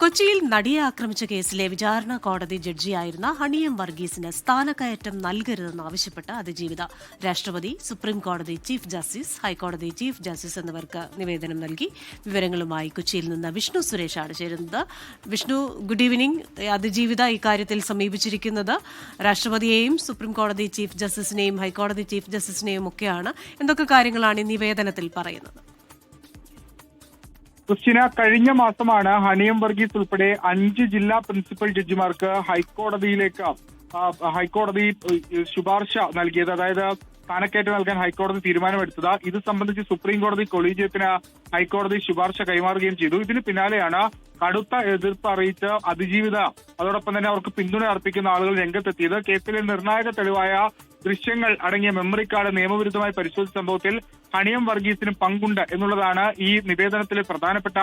കൊച്ചിയിൽ നടിയെ ആക്രമിച്ച കേസിലെ വിചാരണ കോടതി ജഡ്ജിയായിരുന്ന ഹണിയം വർഗീസിന് സ്ഥാനക്കയറ്റം നൽകരുതെന്നാവശ്യപ്പെട്ട് അതിജീവിത രാഷ്ട്രപതി, സുപ്രീം കോടതി ചീഫ് ജസ്റ്റിസ്, ഹൈക്കോടതി ചീഫ് ജസ്റ്റിസ് എന്നിവർക്ക് നിവേദനം നൽകി. വിവരങ്ങളുമായി കൊച്ചിയിൽ നിന്ന് വിഷ്ണു സുരേഷാണ് ചേരുന്നത്. Vishnu, good evening. അതിജീവിത ഇക്കാര്യത്തിൽ സമീപിച്ചിരിക്കുന്നത് രാഷ്ട്രപതിയെയും സുപ്രീം കോടതി ചീഫ് ജസ്റ്റിസിനെയും ഹൈക്കോടതി ചീഫ് ജസ്റ്റിസിനെയും ഒക്കെയാണ്. എന്തൊക്കെ കാര്യങ്ങളാണ് ഈ നിവേദനത്തിൽ പറയുന്നത്? ക്രിസ്റ്റീന, കഴിഞ്ഞ മാസമാണ് ഹണിയം വർഗീസ് ഉൾപ്പെടെ 5 ജില്ലാ പ്രിൻസിപ്പൽ ജഡ്ജിമാർക്ക് ഹൈക്കോടതി ശുപാർശ നൽകിയത്. അതായത് സ്ഥാനക്കയറ്റം നൽകാൻ ഹൈക്കോടതി തീരുമാനമെടുത്തത്. ഇത് സംബന്ധിച്ച് സുപ്രീം കോടതി കൊളീജിയത്തിന് ഹൈക്കോടതി ശുപാർശ കൈമാറുകയും ചെയ്തു. ഇതിന് പിന്നാലെയാണ് കടുത്ത എതിർപ്പ് അറിയിച്ച് അതിജീവിത, അതോടൊപ്പം തന്നെ അവർക്ക് പിന്തുണ അർപ്പിക്കുന്ന ആളുകൾ രംഗത്തെത്തിയത്. കേസിലെ നിർണായക തെളിവായ ദൃശ്യങ്ങൾ അടങ്ങിയ മെമ്മറി കാർഡ് നിയമവിരുദ്ധമായി പരിശോധിച്ച സംഭവത്തിൽ ഹണിയം വർഗീസിന് പങ്കുണ്ട് എന്നുള്ളതാണ് ഈ നിവേദനത്തിലെ പ്രധാനപ്പെട്ട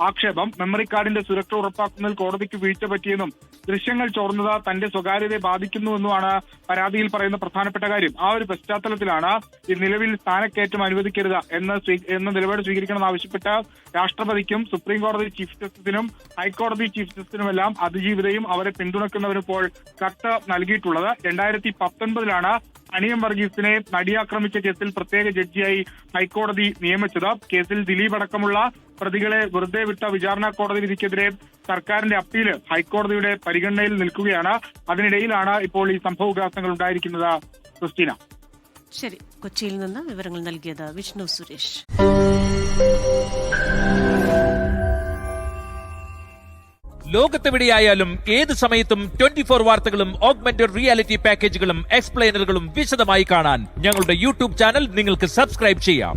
ആക്ഷേപം. മെമ്മറി കാർഡിന്റെ സുരക്ഷ ഉറപ്പാക്കുന്നതിൽ കോടതിക്ക് വീഴ്ച പറ്റിയെന്നും ദൃശ്യങ്ങൾ ചോർന്നത് തന്റെ സ്വകാര്യതയെ ബാധിക്കുന്നുവെന്നുമാണ് പരാതിയിൽ പറയുന്ന പ്രധാനപ്പെട്ട കാര്യം. ആ ഒരു പശ്ചാത്തലത്തിലാണ് ഈ നിലവിൽ സ്ഥാനക്കയറ്റം അനുവദിക്കരുത് എന്ന നിലപാട് സ്വീകരിക്കണമെന്ന് ആവശ്യപ്പെട്ട് രാഷ്ട്രപതിക്കും സുപ്രീം കോടതി ചീഫ് ജസ്റ്റിസിനും ഹൈക്കോടതി ചീഫ് ജസ്റ്റിസിനുമെല്ലാം അതിജീവിതയും അവരെ പിന്തുണയ്ക്കുന്നവരും ഇപ്പോൾ കത്ത് നൽകിയിട്ടുള്ളത്. 2019 ഹണിയം വർഗീസിനെ നടിയാക്രമിച്ച കേസിൽ പ്രത്യേക ജഡ്ജിയായി ഹൈക്കോടതി നിയമിച്ചത്. കേസിൽ ദിലീപ് അടക്കമുള്ള പ്രതികളെ വെറുതെ വിട്ട വിചാരണ കോടതി വിധിക്കെതിരെ സർക്കാരിന്റെ അപ്പീല് ഹൈക്കോടതിയുടെ പരിഗണനയിൽ നിൽക്കുകയാണ്. അതിനിടയിലാണ് ഇപ്പോൾ ഈ സംഭവവികാസങ്ങൾ ഉണ്ടായിരിക്കുന്നത്. ക്രിസ്റ്റീന, ശരി. കൊച്ചിയിൽ നിന്ന് വിവരങ്ങൾ നൽകിയത് വിഷ്ണു സുരേഷ്. ലോകത്തെവിടെയായാലും ഏത് സമയത്തും 24 വാർത്തകളും ഓഗ്മെന്റഡ് റിയാലിറ്റി പാക്കേജുകളും എക്സ്പ്ലെയിനറുകളും വിശദമായി കാണാൻ ഞങ്ങളുടെ യൂട്യൂബ് ചാനൽ നിങ്ങൾക്ക് സബ്സ്ക്രൈബ് ചെയ്യാം.